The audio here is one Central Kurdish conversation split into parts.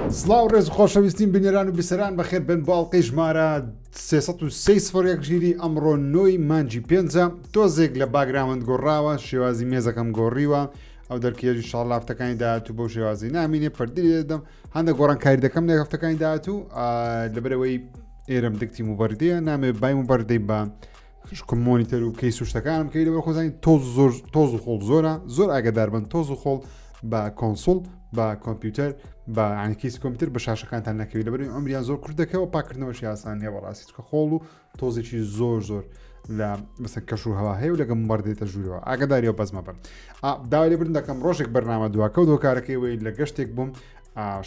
سڵاو ڕێز خۆشەویستین بینێران و بیسەران بەخێر بن باڵقەی ژمارە 330 گژیری ئەمڕۆ 9 مانجی 5 تۆزێک لە باگرامند گۆڕاوە شێوازی مێزەکەم گۆڕیوە ئەو دەرکێژی شاڵ هەفتەکانی داهاتوو بۆ شێوازی نامینێ پەردی دەدەم هەندێک گۆڕانکاری دەکەم لە هەفتەکانی داهاتوو لەبەرەوەی ئێرەم دکتی موبەردەیە نامێ بای موبەردەی بە خشکم مۆنیتەر و کەیس و شتەکانم کەی لەبەر خۆزانی تۆز و خۆڵ زۆر ئاگادار بن تۆز و خۆڵ بە کۆنسۆڵ بە کۆمپیوتەر بە عنیکیسی کۆمپیوتەر بە شاشەکانتان نەکەوی لەبەرەوەی ئەمریان زۆر کورت دەکەوە پاکردنەوەشی ئاسان نیە بەڕاستی کە خۆڵ و تۆزێکی زۆر لە بەسەر کەش و هەوا هەیە و لەگەم موبەردێتە ژوورەوە ئاگاداریەوە بەزمە بن داوای لێ بردن دەکەم ڕۆژێک بەرنامە دواکە و دۆکارەکەی وەی لە گەشتێک بووم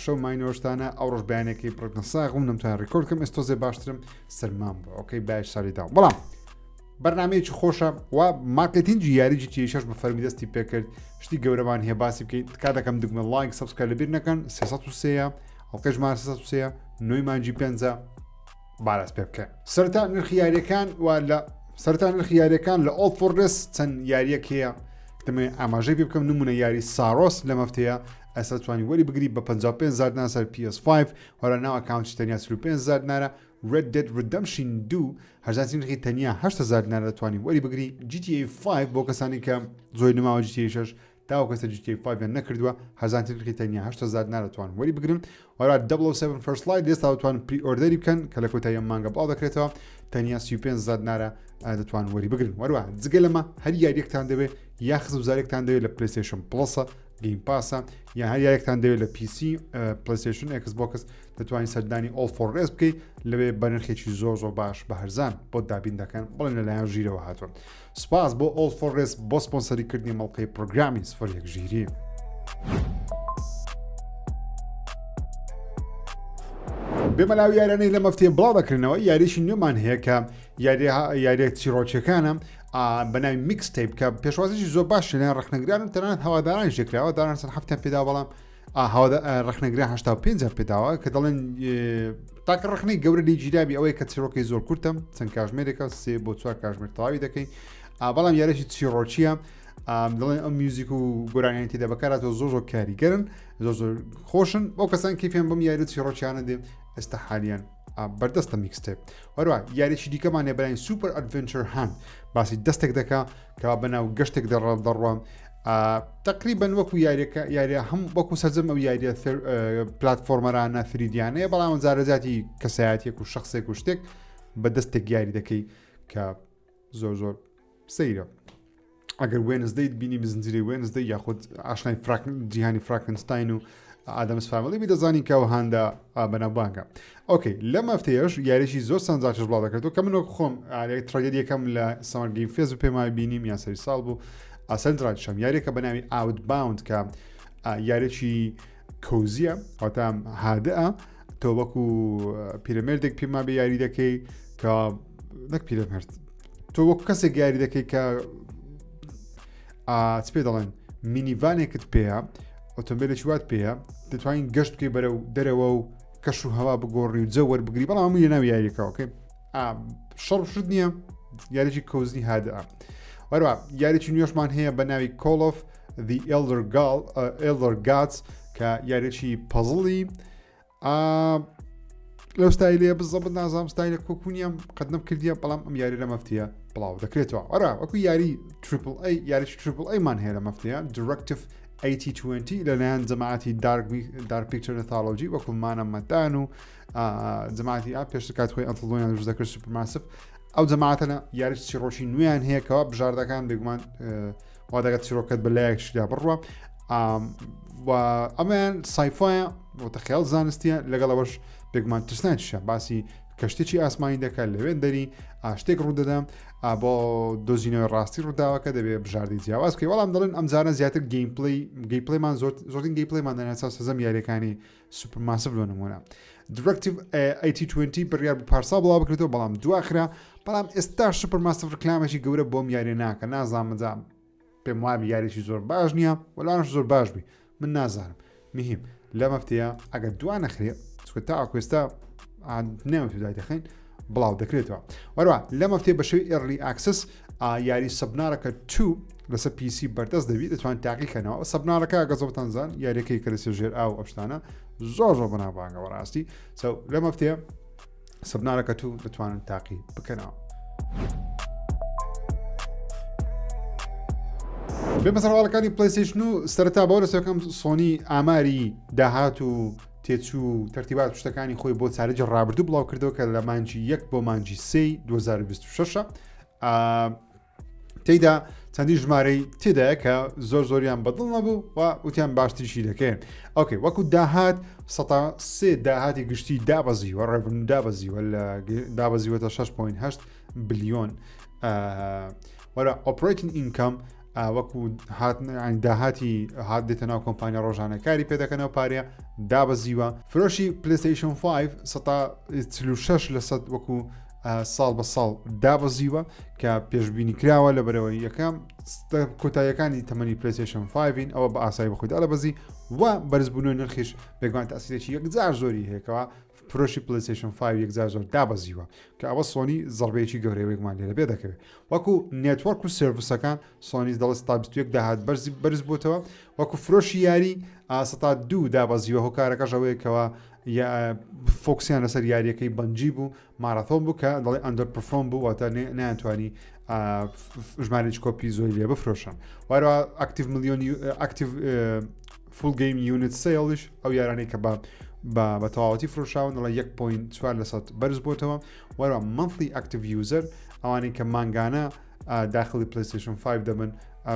شەو ماینۆشتانە ئەو ڕۆژ بەیانێکی پڕنە ساغم نەمتوان ڕێکۆرد کەم ئێستۆزێ باشترم سەرمان بوو ئۆکەی باش ساڵیدا بەڵام بەرنامەیەکی خۆشە و مارکتینگی یاریی تیشەش بە فەرمی دەستی پێکرد شتی گەورەمان هەیە باسی بکەین کا دەکەم دگمە لایک سەبسکرایب لەبیر نەکەن 303 ئەڵقەی ژمارە 303 9 مانجی 5 باراز پێ بکەن سەرەتا نرخی یاریەکان و لە سەرەتا نرخی یاریەکان لە ئۆڵ فۆڕس چەند یاریەک هەیە دەمێ ئاماژەی پێ بکەم نمونە یاری سارۆس لە مەفتەیە ئەستا توانی وەری بگری بە 55,000 دینار سەر PS5 وەرە ناو ئەکاونتی تەنیا 35,000 دینارە Red Dead Redemption 2 هەرزانتی نرخی تەنیا 8,000 دینار دەتوانی وەری بگری GTA 5 بۆ کەسانی کە زۆری نماوە GTA 6 تاوە کەسە GTA 5 نەکردووە هەرزانتی نرخی تەنیا 8,000 دینار دەتوان وەری بگرن وەرە 007 First Light دێستا دەتوان پری ئۆردەری بکەن کە لە کۆتایی مانگە بڵاو دەکرێتەوە تەنیا 35,000 دینار دەتوان وەری بگرن وەروە جگە لەمە هەر یاریەکتان دەبێت یا خزمەتگوزاریەکتان دەوێت لە پلەیستەیشن پلەسە گیم پاسە یا هەر یاریەکتان دەوێت لە PC پلەیستەیشن ئێکسبۆکس دەتوانین سەردانی ئۆڵ فۆڕس بکەیت لەوێ بە نرخێکی زۆر باش بە هەرزان بۆ دابین دەکەن بڵێن لەلایەن ژیرەوە هاتوون سپاس بۆ ئۆڵ فۆڕس بۆ سپۆنسەریکردنی مەڵقەی پرۆگرامی 01 ژیری بێمەلاو یارانەی لە مەفتەیە بڵاو دەکردنەوە یاریشی نوێمان هەیە کە یاریەک چیرۆکیەکانە بەناوی میکستیپ کە پێشوازیی زۆر باش لەیان ڕخنەگران و تەنانەت هەواداران ژێکراوە داران سەر هەفتیان پێدا بەڵام ڕخنەگران 85 پێداوە کە دەڵێن تاکە ڕخنەی گەورە لی جیرابی ئەوەی کە چیرۆکی زۆر کورتم چەند کاژمێرێکە 3 بۆ 4 کاژمێر تەواوی دەکەین بەڵام یاریشی چیرۆکیە دەڵێن ئەم میوزیک و گۆرانیان تێدا بەکاراتەوە زۆر کاریگەرن زۆر خۆشن بۆ کەسان کەیفیان بەم یاری چیرۆکیانە دێ ئێستا حالیان بەردەستە میکستێپ وەروە یاریشی دیکەمان هێبراین سوپەر ئەدڤنچەر هاند باسی دەستێک دەکا کە بەناو گەشتێک دەڕوام تقریبان وەکو یاریە هەم وەکو سەرجەم ئەو یاریە پلاتفۆرمەرانە فریدیانەیە بەڵام زارەزاتی کەسایەتێک و شخصێک و شتێک بە دەستێک یاری دەکەی کە زۆر سەیرە ئەگەر وێنزدەیت بینی بزنجیری وێنزدەی یاخود ئاشنای جیهانی فراکنستاین و ئادەمس فامیلی دەزانی کە ئەو هەندە بەناوبانگە ئۆکەی لە مەفتەیەش یاریشی زۆر سەنجاکش بڵاو دەکرێتەوە کە منۆک خۆم تڕێدی یەکەم لە سەمەر گیم فێز و پێمای بینیم یا سەری ساڵ بوو ئاسەندڕاتشەم یاریەکە بەناوی ئاوتباوند کە یارێکی کۆزیە هاتام هادەە تۆ وەکو پیرەمێردێک پێما بە یاری دەکەی کە نەک پیرەمێرد تۆ وەکو کەسێک یاری دەکەی کە چ پێ دەڵێن مینیڤانێکت پێەیە ئۆتۆمبیلێکی وات پێەیە دەتوانین گەشت بکەی بەرەو دەرەوە و کەش و هەوا بگۆڕی و جە وەربگری بەڵام هەموو لە ناو یاریەکەوەکەی شەڕ شت نییە یاریی کۆزنی هادەە وەروە یاریی نوێشمان هەیە بە ناوی Call of the Elder Gods کە یاریی پەزڵی لەو ستایلەیە بزەبت نازام ستایلە کۆکوونیم قەت نەم کردیە بەڵام ئەم یاری لە مەفتەیە بڵاو دەکرێتەوە وەرە وەکو یاری یاریی تریپل ئەیمان هەیە لە مەفتەیە Directive 8020 لەلایەن جەماعەتی دارک پیکچەر نەتالۆجی وەکومانە مەدان و جەماعەتی پێشتر کات خۆی ئەتڵۆیان دروست دەکرد سوپرماسف ئەو جەماعەتە یاریی چیرۆکی نوێیان هەیە کەەوە بژاردەکان بێگومان وا دەگەت چیرۆکەت بە لایەکشدا بڕوە ئەمەیان سایفایە وتەخیال زانستیە لەگەڵەوەش بێگومان ترسناچشە باسی کەشتێکی ئاسمانی دەکات لەوێن دەری شتێک ڕوودەدەم بۆ دۆزینەوەی ڕاستی ڕووداوەکە دەبێت بژاردی جیاوازکەی وەڵام دەڵێن ئەمجارە زیاتر گەیمپلەیمان زۆرترین گەیمپلەیمان دەناسا سەزەم یاریەکانی سوپرماسف لۆ نمونە Directive 8020 بڕیار بە پارسا بڵاو بکرێتەوە بەڵام دواخرا بەڵام ئێستا سوپرماسف ڕکلامێکی گەورە بۆم یاری ناکە نازانمەجام پێم وابی یاریی زۆر باش نییە وەلانش زۆر باش بی من نازانم مهم لە مەفتەیە ئەگەر دوا نەخرێت چکە تا ئاکوێستا نێمە پێدای دەخین بڵاو دەکرێتەوە وەروە لە مەفتەیە بە شێوی ئێرلی ئاکسس یاری سەبنارەکە 2 لەسەر PC بەردەست دەبی دەتوانێت تاقیکەنەوە سەبنارەکە گەزۆتانزان یاریەکەی کە لەسێ ژێر ئاو ئەشتانە زۆر بەناوبانگە بەڕاستی لەم هەفتەیە سەبنارەکە تو دەتوانن تاقی بکەنەوە. بێمە سەرواڵەکانی پلەیستەیشن و سەرەتا بەوە دەستەکەم سۆنی ئاماری داهات و تێچوو تەرتیبات شتەکانی خۆی بۆ چارەجی ڕابردوو بڵاو کردەوە کە لە مانجی 1 بۆ مانجی 3 2026 تێیدا چەندی ژمارەی تێدایە کە زۆریان بەدڵ نەبوو و وتیان باشتریشی دەکەن. ئۆکێ وەکو داهات 3 داهاتی گشتی دابەزیوە ڕێڤنیو دابەزیوەتە 6.8 بلیۆن وەرە ئۆپرێتینگ ئینکەم وەکو داهاتی هات دێتە ناو کۆمپانیا ڕۆژانەکاری پێدەکەنەوە پارێ دابەزیوە. فرۆشی پلەیستەیشن 5 146 لەسەد وەکو ساڵ بە ساڵ دابەزیوە کە پێشبینی کراوە لە بەرەوەی یەکەم کۆتاییەکانی تەمەنی پلەیستەیشن 5 ئەوە بە ئاسایی بەخۆیدا لەبەزی و بەرزبوونەوەی نرخیش بێگومان تەسیرێکی یەکجار زۆری هەیەکەوە فرۆشی پلەیستەیشن 5 یەکجار زۆر دابەزیوە کە ئەوە سۆنی زەربەیەکی گەورەیەکمان لێرە بێ دەکەوێت. وەکو نێتوەرک و سێڤیسەکان سۆنی دەڵێت 21 داهات بەرز بووتەوە وەکو فرۆشی یاری 2 دابەزیوە هۆکارەکەش ئەوەیەکەوە فۆکسیان لەسەر یاریەکەی بەنجی بوو ماراتۆن بوو کە دەڵێ ئەندەرپەرفۆرم بوو واتە نەیانتوانی ژمارەی کۆپی زۆری لێ بفرۆشن. وارەوە ئاکتیڤ ملیۆنی ئاکتیڤ فول گەیم یونت سێڵش ئەو یارانەی کە بە تەواوەتی فرۆشاون دەڵێ 1.4% بەرز بووتەوە. وارەوە منثلی ئاکتیڤ یوزەر ئەوانەی کە مانگانە داخلی پلەیستەیشن 5 دەبن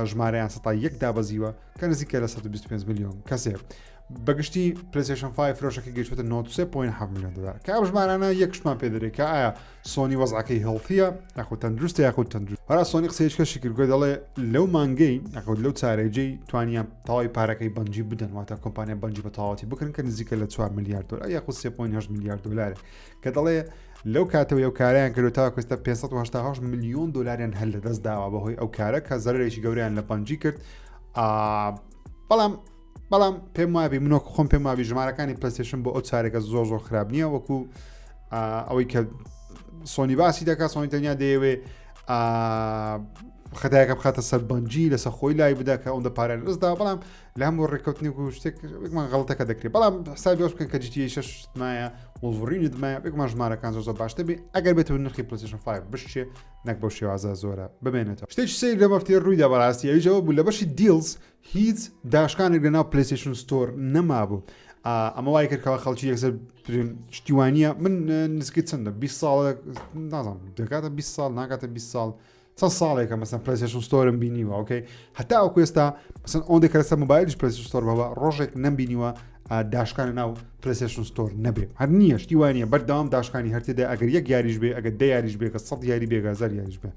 ژمارەیان 101 دابەزیوە کە نزیکە لە 125 میلیۆن کەسێک. بەگشتی پلەیستەیشن 5 فرۆشەکەی گەیشتوتە 93.7 میلیۆن دلار کە ئەو ژمارانە یەکشمان پێ دەرێت کە ئایا سۆنی وەزعەکەی هەڵفیە یاخود تەندروستە یاخود تەندروست. هەرا سۆنی قسەیەکەشی کردگوێ دەڵێ لەو مانگەی یاخود لەو چارەیجەی توانیان تەواوی پارەکەی بەنجی بدەن واتە کۆمپانیا بەنجی بە تەواوەتی بکردن کە نزیکە لە 4 میلیارد دلار یاخود 3.8 میلیارد دلار کە دەڵێ لەو کاتەوە ئەو کارەیان کردوتەوە کەستە 588 میلیۆن دلاریان هەل لەدەست داوە بەهۆی ئەو کارە کە زەرێکی گەوریان لە بەنجی کرد. بەڵام پێم وابی منۆک خۆم پێم وابی ژمارەکانی پلەیستەیشن بۆ ئەو چارێکە زۆر خراپ نییە وەکو ئەوەی کە سۆنی باسی دەکات سۆنی تەنیا دەیەوێ خەتایەکە بخاتە سەر بەنجی لەسەر خۆی لای بدا کە ئەوەندە پارە لەدەستدا بەڵام لە هەموو ڕێککەوتنی و شتێکمان غەڵەتەکە دەکرێت بەڵام حسابی ئەوش بکەن کە GTA 6 مایە وڵڤڕینی دمایە بێگومان ژمارەکان زۆر باشتر بێ ئەگەر بێتەوە نرخی پلەیستەیشن 5 بشتێ نەک بەو شێوازە زۆرە ببێنێتەوە. شتێکی سەیر لەم هەفتەیە ڕوویدا بەڕاستی ئەویشەوە بوو لە بەشی دیلز هیچ داشکانێک لەناو پلەیستەیشن ستۆر نەمابوو. ئەمە وای کردکەوە خەڵکی یەکسەر شتیوانیە من نزیکەی چەندە 20 ساڵ نازانم دەکاتە 20 ساڵ ناکاتە 20 ساڵ چەند ساڵێکە مەسەن پلەیستەیشن ستۆرم بینیوە ئۆکەی هەتا ئەو کوێستا مەسەن ئەوەندێک لەسەر مۆبایلیش پلەیستەیشن ستۆر بەوە ڕۆژێک نەمبینیوە داشکانە ناو پلەیستەیشن ستۆر نەبێ هەر نییە شتیوانیە بەردەوام داشکانی هەرتێدا ئەگەر یەک یاریش بێ ئەگەر 10 یاریش بێ کە 100 یاری بێ 1000 یاریش بێ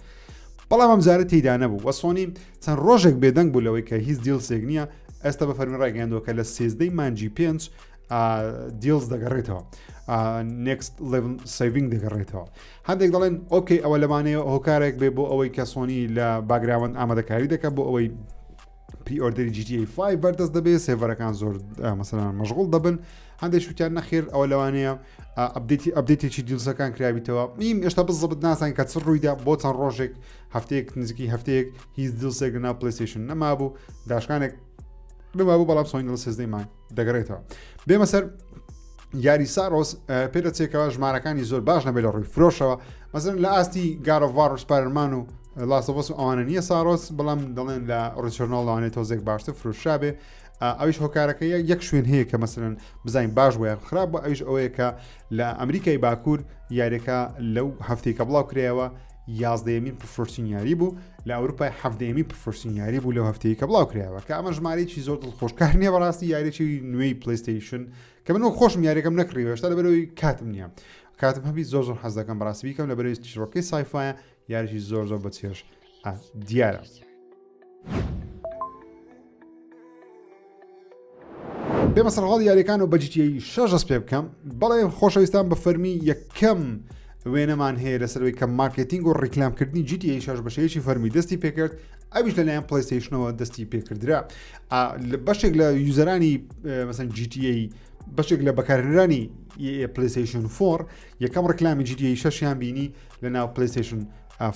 بەڵام ئەم جارە تێیدا نەبوو وە سۆنی چەند ڕۆژێک بێدەنگ بوو لەوەی کە هیچ دیڵسێک نییە ئێستا بە فەرمی ڕاگەیاندەوە کە لە 13 مانجی 5 دیلز دەگەڕێتەوە next level saving دەگەڕێتەوە. هەندێک دەڵێن ئۆکەی ئەوە لەمانەیە هۆکارێک بێ بۆ ئەوەی کە سۆنی لە باگراوەند ئامادەکاری دەکات بۆ ئەوەی پریئۆردەری GTA 5 بەردەست دەبێت سێڤەرەکان زۆر مەسەلەن مەشغوڵ دەبن. هەندێک شوتیان نەخێر ئەوە لەوانەیە ئەپدێتێکی دیلزەکان کراویتەوە میم ئێشتا بزبط ناسان کە چ ڕوویدا بۆ چەند ڕۆژێک هەفتەیەک نزیکی هەفتەیەک هیچ دیلسێک لەناو پلەیستەیشن نەمابوو داشکانێک نەمابوو بەڵام سۆنی لە 13 مانگ دەگەڕێتەوە. بێمە سەر یاری سارۆس پێدەچێکەوە ژمارەکانی زۆر باش نەبێت لە ڕووی فرۆشەوە مەسەن لە ئاستی گارۆڤار و سپایدەرمان و لاستۆڤس ئەوانە نییە سارۆس بەڵام دەڵێن لە ڕیچەرنۆڵەوانێت تۆزێک باشتر فرۆشا بێ ئەویش هۆکارەکە یەک شوێن هەیە کە مەسەرەن بزانین باش وە خراپ بە ئەویش ئەوەیە کە لە ئەمریکای باکوور یاریەکە لەو هەفتەی کە بڵاو کرایەوە 11مین پرفۆرسینیاری بوو لە ئەوروپای 7مین پرفۆرسینیاری بوو لەو هەفتەیە کە بڵاو کرایەوە کە ئەمە ژمارەیەکی زۆر دڵخۆشکار نییە بەڕاستی یاریێکی نوێی پلەیستەیشن کە منەوە خۆشم یاریەکەم نەکڕیوە هێشتا لەبەرەوەی کاتم نییە کاتم هەبی زۆر حەز دەکەم بەڕاستی بیکەم لەبەرەوەی چیرۆکەی سایفایە یاریی زۆر بەچێش دیارە. بێمە سەرهەڵی یاریەکان و بە GTA 6 دەست پێ بکەم بەڵێ خۆشەویستان بە فەرمی یەکەم وێنەمان هەیە لەسەرەوەی کە مارکتینگ و ڕیکلامکردنی GTA 6 بەشەیەکی فەرمی دەستی پێکرد ئەویش لەلایەن پلەیستەیشنەوە دەستی پێکردرا بەشێک لە یوزەرانی مەسەن GTA بەشێک لە بەکارهێنەرانی پلەیستەیشن 4 یەکەم ڕیکلامی GTA 6یان بینی لە ناو پلەیستەیشن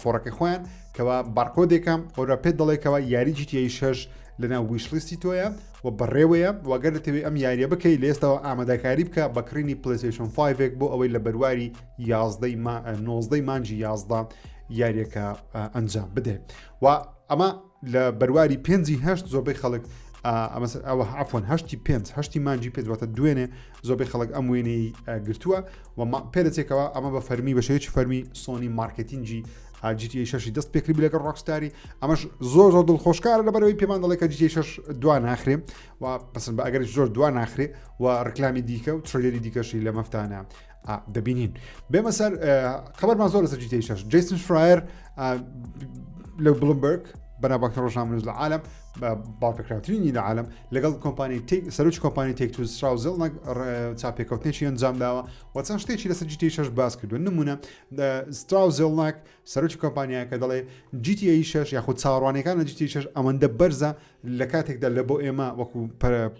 فۆڕەکەی خۆیان کەوا بارکۆدێکم ئەوە پێ دەڵێکەوە یاری GTA 6 لەناو ویشلیستی تۆیە و بەڕێوەیە وەگەر دەتەوێت ئەم یاریە بکەی لێستەوە ئامادەکاری بکە بەکڕینی پلەیستەیشن 5 بۆ ئەوەی لە بەرواری 19 مانجی 11 یاریەکە ئەنجام بدێ و ئەمە لە بەرواری 5 زۆربەی خەڵک ئەوە عفۆن 8 مانجی پێواتە دوێنێ زۆربەی خەڵک ئەم وێنەی گرتووە و پێدەچێکەوە ئەمە بە فەرمی بە شێوەیەکی فەرمی سۆنی مارکتینگی GTA 6 دەست پێکردی لەگەڵ ڕۆکستاری ئەمەش زۆر دڵخۆشکارە لەبەرەوەی پێمان دەڵێت کە GTA 6 دوا ناخرێ و بەسن بە ئەگەر زۆر دوا ناخرێ و ڕکلامی دیکە و ترێلەری دیکەشی لە مەفتانە دەبینین بێمە سەر خەبەرمان زۆر لەسەر GTA 6 جیسن فرایر لە بلومبرگ بەنابەکە ڕۆژنامەنووس لە عالم باڵپێکراوترینی لە عالم لەگەڵ کۆمپانی سەرۆکی کۆمپانی تێکتو ستراوزڵ چاپێکەوتنێکی ئەنجام داوە و چەند شتێکی لەسەر GTA 6 باس کردو نمونە ستراوزڵناک سەرۆکی کۆمپانیاکە دەڵێ GTA 6 یاخود چاوەڕوانیەکان لە GTA 6 ئەمەندە بەرزە لە کاتێکدا لە بۆ ئێمە وەکو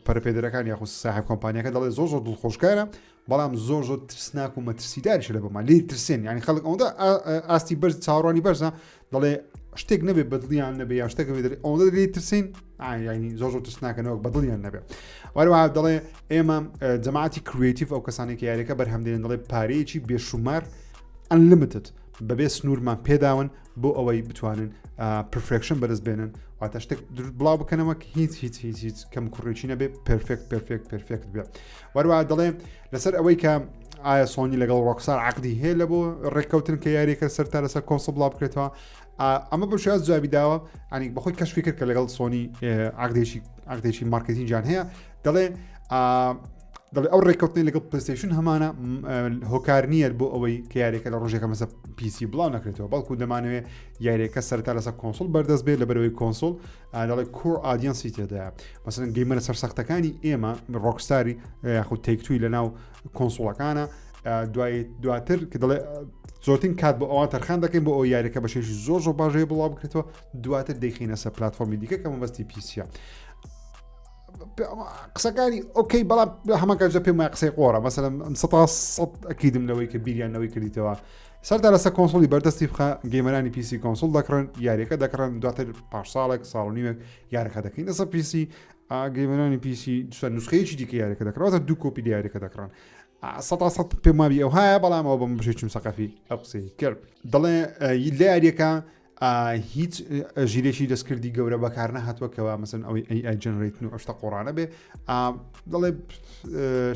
پەرپێدەرەکان یاخود ساحب کۆمپانیەکە دەڵێ زۆر دڵخۆشکارە بەڵام زۆر ترسناک و مەترسیداریش لە بەمان لێ ترسێن ینی خەڵک ئەوەندە ئاستی بەرز چاوەڕوانی بەرزە دەڵێ شتێک نەبێت بەدڵیان نەبێ یا شتێک ئەوەندە لێ ترسین ینی زۆر ترسناکەنەوە بەدڵیان نەبێت وەروەها دەڵێ ئێمە جەماعەتی کریتیڤ ئەو کەسانێکی یاریەکە بەرهەمدێنن دەڵێ پارەیەکی بێشومار ئەنلیمیتد بەبێ سنوورمان پێداون بۆ ئەوەی بتوانن پرفێکشن بەرز بێنن واتە شتێک بڵاو بکەنەوە هیچ کەم کوڕێکی نەبێ پرفێکت بێت وەروەها دەڵێ لەسەر ئەوەی کە ئایا سۆنی لەگەڵ ڕۆکستار عقدی هەیە لە بۆ ڕێککەوتن کە یاریەکە سەرتا لەسەر کۆنسۆڵ بڵاو بکرێتەوە ئەمە بە شێوازی جوابی داوە ئەنی بەخۆی کەشفی کرد کە لەگەڵ سۆنی عقدێکی مارکتینگیان هەیە دەڵێ ئەو ڕێککەوتنی لەگەڵ پلەیستەیشن هەمانە هۆکار نییە بۆ ئەوەی کە یاریەکە لە ڕۆژێکە مەسە PC بڵاو نەکرێتەوە بەڵکو دەمانەوێت یاریەکە سەرتا لەسەر کۆنسۆڵ بەردەست بێت لە بەرەوەی کۆنسۆڵ دەڵێ کۆر ئادینسی تێدایە مەسەن گەیمەرە سەرسەختەکانی ئێمە ڕۆکستاری یاخود تێکتووی لەناو کۆنسۆڵەکانە دواتر کە دەڵێ زۆرترین کات بۆ ئەوان تەرخان دەکەین بۆ ئەو یاریەکە بە شێشی زۆر باشەیە بڵاو بکرێتەوە دواتر دەیخینە سەر پلاتفۆرمی دیکە کە مەبەستی پیسە قسەکانی ئۆکەی بەڵام هەمانکەجە پێم وایە قسەی قۆڕە مەسەلەن 100 ئەکیدم لەوەی کە بیریانەوەی کردیتەوە سەرتا لەسەر کۆنسۆڵی بەردەستی بخە گەیمەرانی PC کۆنسۆڵ دەکڕن یاریەکە دەکڕن دواتر پاش ساڵێک ساڵ و نیمێک یاریەکە دەکەین لەسەر PC گەیمەرانی PC نوسخەیەکی دیکە یاریەکە دەکڕن دو کۆپی دیاریەکە دەکڕن 100 پێم وابی ئەو هەیە بەڵام ئەو بەم بشێکم سەقەفی ئەو قسەی کرد دەڵێ لە یاریەکە هیچ ژیرێکی دەستکردی گەورە بەکار نەهاتووەکەوە مەسن ئەوی جنریتن و ئەشتا قۆڕانە بێ دەڵێ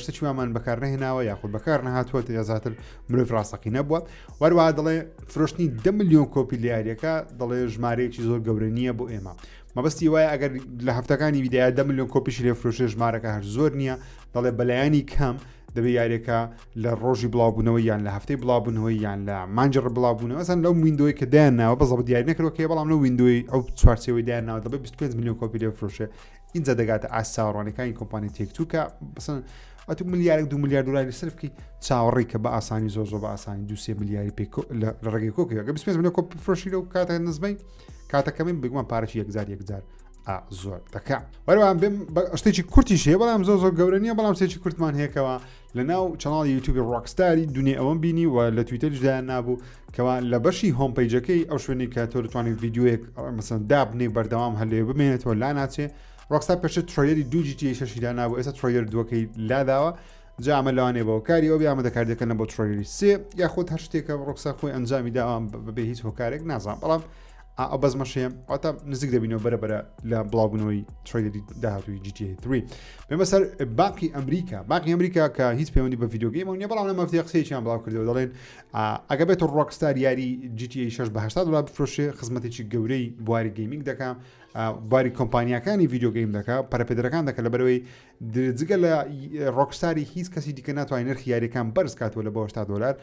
شتێکی وامان بەکار نەهێناوە یاخود بەکار نەهاتووە یا زیاتر مرۆڤ ڕاستەقی نەبووە وەروە دەڵێ فرۆشتنی 10 ملیۆن کۆپی لە یاریەکە دەڵێ ژمارەیەکی زۆر گەورە نییە بۆ ئێمە مەبەستی وایە ئەگەر لە هەفتەکانی ویدایە 10 ملیۆن کۆپیش لێ فرۆشێ ژمارەکە هەر زۆر نییە دەڵێ بەلایانی کەم دەبێ یاریەکە لە ڕۆژی بڵاوبوونەوەی یان لە هەفتەی بڵاوبوونەوەی یان لە مانجڕ بڵاوبوونەوە مەسەن لەو ویندۆی کە دایانناوە بەزەڵ دیاری نەکردوەکە بەڵام لە ویندۆی ئەو چوارچێوەی دایانناوە دەبێت 25 ملیۆن کۆپی لێ فرۆشێ اینجا دەگاتە ئاساڕوانەکانی کۆمپانی تێکتوو کە بەسەن ئەتو ملیارێک 2 ملیار دلاری لەسەر بکەی چاوەڕێی کە بە ئاسانی زۆر بە ئاسانی 2-3 ملیاری پێ لە ڕێگەی کۆکەوە ئەگەر 25 ملیۆن کۆپی فرۆشی لەو کاتە نزمەی کاتەکەمین بگومان پارەی 1000 زۆر دەکە وەروان بێم شتێکی کورتی شەیە بەڵام زۆر گەورە نییە بەڵام شتێکی کورتمان هەیەکەوە لە ناو چەناڵی یوتیوبی ڕۆکستاری دنیا ئەوەم بینی و لە تویتەریشدایان نابوو کەوا لە بەشی هۆم پەیجەکەی ئەو شوێنی کە تۆ دەتوانێت ڤیدیۆیەک مەسەن دابنێ بەردەوام هەلێ بمێنێتەوە لا ناچێ ڕۆکستار پێشتر تڕۆیەری 2 GTA 6 دا نابوو ئێستا تڕۆیەر 2ەکەی لاداوە جا ئەمە لەوانێ بەوە کاری ئەو ئەمە دەکار دەکەن بۆ تڕۆیەری 3 یاخود هەر شتێکە ڕۆکستار خۆی ئەنجامی داوام بەبێ هیچ هۆکارێک نازانم بەڵام ئەو بەزمەشەیە ئەوتە نزیک دەبینەوە بەرەبەرە لە بڵاوبوونەوەی تڕۆیەری داهاتووی GTA 3 بێمە سەر باقی ئەمریکا کە هیچ پەیوەندی بە ڤیدیۆ گەیمە نیە بەڵام لە مەفتەی قسەیەکیان بڵاو کردەوە دەڵێن ئەگە بێت ڕۆکستار یاری GTA 6 بە 80 دلار بفرۆشێ خزمەتێکی گەورەی بواری گەیمینگ دەکەم باری کۆمپانیەکانی ڤیدیۆ گەیم دەکات پەرەپێدەرەکان دەکات لەبەرەوەی جگە لە ڕۆکستاری هیچ کەسی دیکە ناتوانێت نرخی یاریەکان بەرز کاتەوە لە بۆ 80 دلار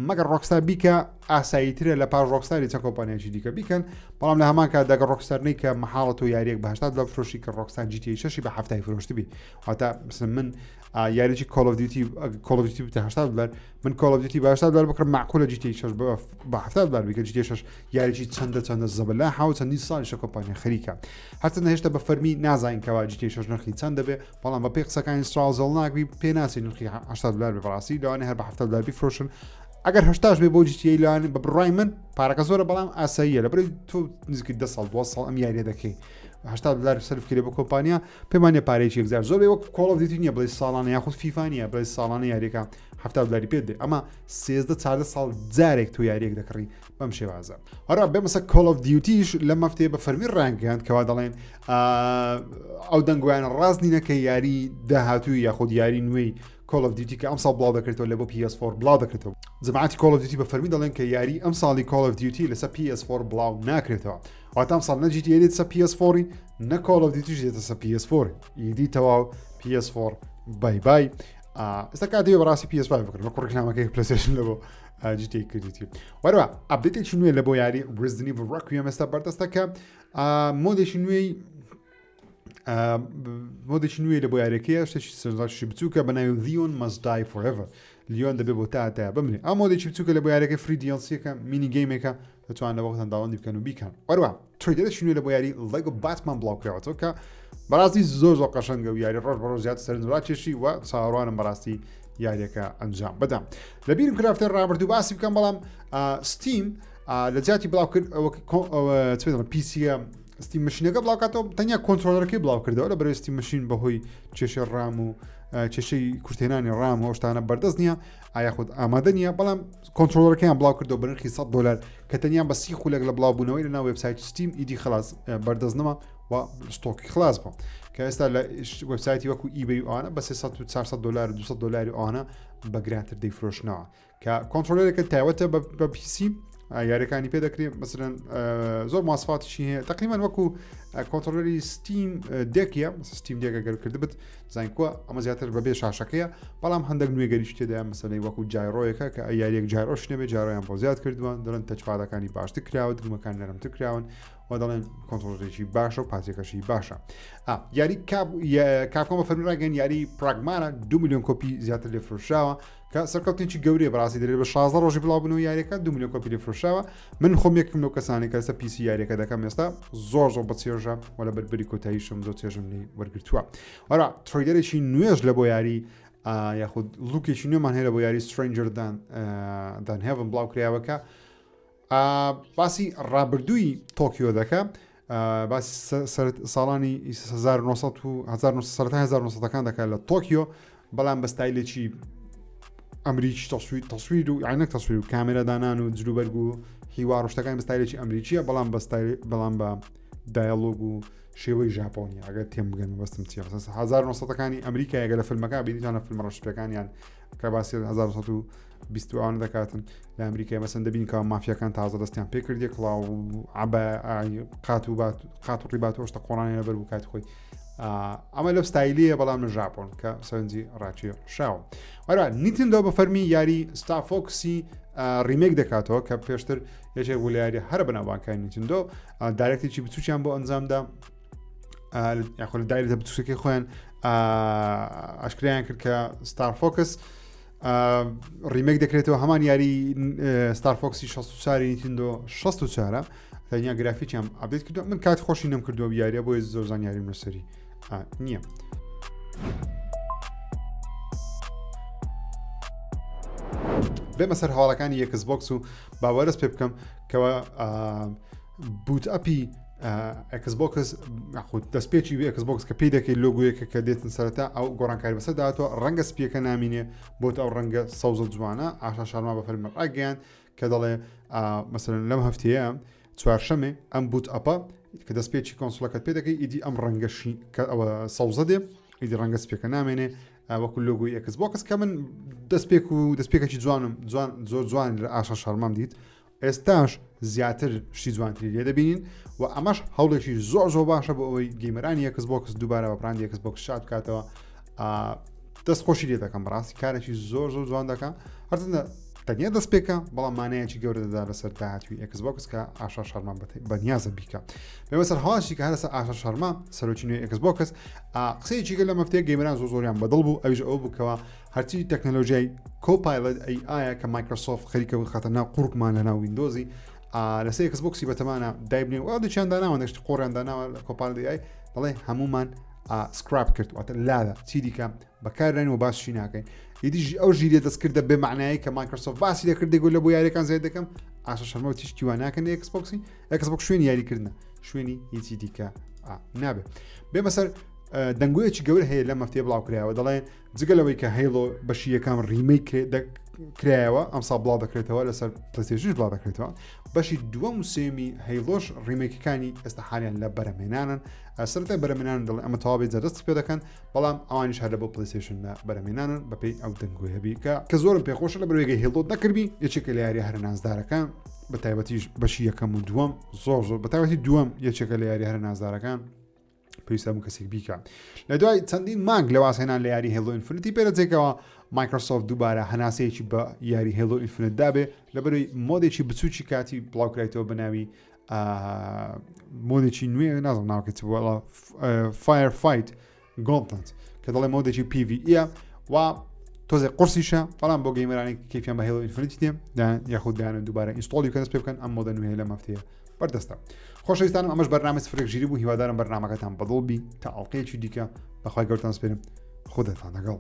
مەگەر ڕۆکستار بیکە ئاساییترە لە پاش ڕۆکستاری چەند کۆمپانیایکی دیکە بیکەن بەڵام لە هەمان کات دەگە ڕۆکستارنەی کە مەحاڵەت و یاریەک بە 80 دلار فرۆشی کە ڕۆکستار GTA 6 بە 70 فرۆشتی بی واتە من یاریی Call of Duty بە 80 دلار من Call of Duty بە 80 دلار بکڕم معقولە GTA 6 بە 70 دلار بیکە GTA 6 یاریی چەندە زەبەلا حاو چەندی ساڵیشە کۆمپانیا خەریکە هەرچەندە هێشتا بە فەرمی نازانین کەوا GTA 6 نرخی چەند دەبێ بەڵام بە پێی قسەکانی ستراوزڵ ناگوی پێ ناسی نرخی 80 دلار بەڕاستی لەوانێ هەر بە 70 دلار بیفرۆشن ئەگەر هەشتاش بێ بۆ جیتی لایەن بە بڕای من پارەکە زۆرە بەڵام ئاساییە لە بەرەی تۆ نزیکەی 10 ساڵ 2 ساڵ ئەم یاریە دەکەی $80 سەرف کرێ بە کۆمپانیا پێمانە پارێکی یەکجار زۆر بێ وەک کۆڵ ئۆف دیوتی نییە بڵێ ساڵانە یاخود فیفا نیە بڵێ ساڵانە یاریەکە $70 پێ دێ ئەمە 13-14 ساڵ جارێک تۆ یاریەک دەکڕی بەم شێوازە هەرا بێمەسە کۆڵ ئۆف دیوتیش لە مەفتەیە بە فەرمی ڕانگەیان کەوا دەڵێن ئەو دەنگویانە ڕاست نینە کە یاری داهاتووی یاخود یاری نوێی Call of Duty کە ئەم ساڵ بڵاو دەکرێتەوە لە بۆ PS4 بڵاو دەکرێتەوە جەماعەتی Call of Duty بە فەرمی دەڵێن کە یاری ئەم ساڵی Call of Duty لەسەر PS4 بڵاو ناکرێتەوە واتە ئەم ساڵ نە GTA دێتە PS4 نە Call of Duty دێتە PS4 ئیدی تەواو PS4 بای بای ئێستا کاتێ بەڕاستی PS5 بکڕن بە کوڕێکنامەکەی پلەیستەیشن لە بۆ GTA کردیتی وەرەوە ئەپدێتێکی نوێ لە بۆ یاری Resident Evil Requiem ئێستا بەردەستەکە مۆدێکی نوێی مۆدێکی نوێ لە بۆ یاریەکەیە شتێکی سەرنجی بچووکە بە ناوی Leon Must Die Forever لیۆن دەبێت بۆ تا بمرێ ئەم مۆدێکی بچووکە لە بۆ یاریەکە فری دیڵسیەکە مینی گەیمێکە دەتوان لە وەختان داوەندی بکەن و بیکەن وەرەوە تریلەرێکی نوێ لە بۆ یاری لەگۆ باتمان بڵاو کراوەتەوە کە بەڕاستی زۆر قەشەنگە و یاری ڕۆژ بەڕۆژ زیاتر سەرنجڕاکێشی و چاوەڕوانم بەڕاستی یاریەکە ئەنجام بدەم لە بیرم کرافتەر ڕابردوو باسی بکەم بەڵام ستیم لە جیاتی بڵاو کرد پیسیە ستی ماشینەکە بڵاوکاتەوە تەنیا کۆنتترۆلەرەکەی بڵاو کردەوە لە بەرەوەی ستی ماشین بەهۆی کێشە ڕام و کێشەی کورتێنانی ڕام و شتانە بەردەست نییە ئایاخود ئامادە نیە بەڵام کۆنتترۆلەکەیان بڵاو کردەوە بەنرخی $100 کە تەنیا بە 30 خولێک لە بڵاوبوونەوەی لە ناو وێبسایت ستیم ئیدی خلاص بەردەست نەما و شتۆکی خلاص بوو کە ئێستا لە وێبسایتی وەکو ئیبەی ئەوانە بە $300 $200 ئەوانە بەگرانتر دەیفرۆشنەوە کە کۆنتترۆلەرەکە تایوەتە بە پیسی یاریەکانی پێ دەکرێت مەسەرەن زۆر ماسفاتیشی هەیە تقریبان وەکو کۆنتترۆلەری ستیم دێکیە ستیم دێکە گەر کردبێت زانکووە ئەمە زیاتر بەبێ شاشەکەیە بەڵام هەندێک نوێگەریش تێدا مەسەلەی وەکو جایڕۆیەکە کە یاریەک جایڕۆش نەبێ جارۆیان بۆ زیاد کردووە دەڵێن تەچپادەکانی باشتر کراوە دگمەکان نەرمتر کراون و دەڵێن کۆنتترۆلێکی باشە و پاتێکەشی باشە یاری کاکۆمە فەرمیڕاگەن یاری پراگمانە 2 میلیۆن کۆپی زیاتر لێفرۆشراوە کە سەرکەوتێکی گەورەیە بەڕاستی دەرێت بە 16 ڕۆژی بڵاوبوونەوە یاریەکە 2 میلیۆن کۆپی لێفرۆشراوە من خۆم یەکم لەو کەسانی کە ئێستا پیسی یاریەکە دەکەم ئێستا زۆر بە چێژە و لە بەربەری کۆتاییشم زۆر چێژم لێ وەرگرتووە وەرە تریلەرێکی نوێژ لە بۆ یاری یاخود لوکێکی نوێمان هەیە لە بۆ یاری سترێنجەر دان هێڤن بڵاو کراوەکە باسی ڕابردووی تۆکیۆ دەکە باسی ساڵانی 1970 دەکات لە تۆکیۆ بەڵام بە ستایلێکی ئەمریکی تەسویر و عینەک تەسویر و کامێرەدانان و جلوبەرگ و هیوا ڕۆشتەکانی بەستایلێکی ئەمریکیە بەڵام بە دایالۆگ و شێوەی ژاپۆنی ئەگەر تێم بگەن بەستم چی 1970ەکانی ئەمریکا ئەگە لە فیلمەکە بینیتانە فیلمە ڕۆشتەکانیان کە باسی 1920 دەکاتن لە ئەمریکای مەسەن دەبین کە مافیەکان تازە دەستیان پێ کردێک کڵاو قات و ڕیبات و شتە قۆڕانی لەبەر و کاتی خۆی ئەمە لەو ستایلیە بەڵام لە ژاپۆن کە سەرنجی ڕاکێ شاوە وەرە نیتندۆ بە فەرمی یاری ستارفۆکسی ریمێک دەکاتەوە کە پێشتر یەکێک وڵیاری هەر بەناوبانکانی نیتندۆ دایرەکتێکی بچووکیان بۆ ئەنجامدا یاخۆ لە دایرەتە بچووکەکەی خۆیان ئاشکرایان کرد کە ستارفۆکس ریمێک دەکرێتەوە هەمان یاری ستارفۆکسی 64 نیتندۆ 64 تەنیا گرافیکیان ئابدێت کردو من کات خۆشی نەم کردووە یاریە بۆیە زۆر زانیاری نووسری نییە بێمە سەر هەواڵەکانی ئێکسبۆکس و باوەرەست پێ بکەم کەەوە بوت ئەپی ئێکسبۆکس خود دەستپێکی ئێکسبۆکس کە پێی دەکەی لۆگویەکە کە دێتن سەرەتا ئەو گۆڕانکاری بەسەر داهاتوە ڕەنگە سپیەکە نامینێ بۆت ئەو ڕەنگە سەوزە جوانە ئاشا شارما بە فەرمی ڕاگەیان کە دەڵێ مەسەرەن لەم هەفتەیە چوارشەمێ ئەم بوت ئەپە کە دەستپێکی کۆنسۆلەکەت پێ دەکەی ئیدی ئەم ڕەنگەشی کە ئەوە سەوزە دێ ئیدی ڕەنگە سپیەکە نامێنێ وەکو لۆگوی ئێکسبۆکس کە من دەستپێکێکی زۆر جوان لە ئاشا شارمام دیت ئێستاش زیاتر شتی جوانتری لێ دەبینین و ئەمەش هەوڵێکی زۆر باشە بۆ ئەوەی گەیمەرانی ئێکسبۆکس دووبارە بە پراندی ئێکسبۆکس شاد بکاتەوە دەستخۆشی لێ دەکەم بەڕاستی کارێکی زۆر جوان دەکەم هەرچەندە تەنیا دەستپێکە بەڵام مانەیەکی گەورە دەدا لەسەر داهاتوی ئێکسبۆکس کە ئاشا شارما بەنیازە بیکە بەسەر هەواشی کە هەرسە ئاشا شارما سەرۆکی نوێی ئێکسبۆکس قسەیەکی گەل لە مەفتەیە گەیمەران زۆریان بەدڵ بوو ئەویش ئەو بووکەوە هەرچی تەکنەلۆژیای کۆپایلۆت ئایە کە مایکرۆسۆفت خەریکە خەتە ناو قوڕکمان لە ناو ویندۆزی لەسەر ئێکسبۆکسی بەتەمانە دایبنێ و دەچیان داناوە نەشتی قۆڕیان داناوە لە کۆپایلۆت ئای دەڵێ هەمومان سکراپ کردواتە لادا چی دیکە بەکارێن و باشی ناکەین ئیدیش ئەو ژیرە دەستکردە بێ معنایی کە مایکرۆسۆفت باسی دەکردی گۆ لە بۆ یاریەکان زیاد دەکەم ئاسە شەرمە و تیشتی وان ناکەن ئێکسبۆکسی ئێکسبۆکس شوێنی یاریکردنە شوێنی هیچی دیکە نابێت بێمە سەر دەنگویەکی گەور هەیە لە مەفتێ بڵاو کرایەوە دەڵێن جگەلەوەی کە هەیڵۆ بەشی یەکەم ریمەی کرایەوە ئەمسا بڵاو دەکرێتەوە لەسەر پلەیستەیشن بڵاو دەکرێتەوە بەشی دووەم و سێمی هەیڵۆش ریمێکەکانی ئێستا حالیان لە بەرەمێنانن سەرەتای بەرەمێنان دەڵێن ئەمە تەواوی جەدەست پێ دەکەن بەڵام ئەوانیش هەر لە بۆ پلەیستەیشن لە بەرەمێنانن بەپێی ئەو دەنگوی هەبی کە زۆرم پێخۆشە لە بەروێگەی هێڵۆ نەکردبی یەکێکە لە یاریە هەر نازدارەکان بە تایبەتیش بەشی یەکەم و دووەم زۆر بە تایبەتی دووەم یەکێکە لە یاریە هەر نازدارەکان پێویستە بوو کەسێک بیکە لە دوای چەندین مانگ لەواسهێنان لە یاری هێڵۆ ئینفینیتی پێرەجێکەوە مایکرۆسۆفت دووبارە هەناسەیەکی بە یاری هێڵۆ ئینفینیت دابێ لەبەروی مۆدێکی بچووکی کاتی بڵاوکرایەوە بەناوی مۆدێکی نوێ نازم ناوکەیت فایر فایت گۆنتنت کە دەڵێ مۆدێکی PVE و تۆزێک قورسیشە بەڵام بۆ گەیمەرانی کەیفیان بە هێڵۆ ئینفینیتی دێم یاخود دایانن دووبارە ئینستۆڵی کە دەست پێ بکەن ئەم مۆدە نوێ لە مەفتەیە بەردەستە خۆشەویستانم ئەمەش بەرنامە سفرێک ژیری بوو هیوادارم بەرنامەکەتان بەدڵ بی تا ئەڵقەیەکی دیکە بەخوای گەورتان سپێرم خودتان لەگەڵ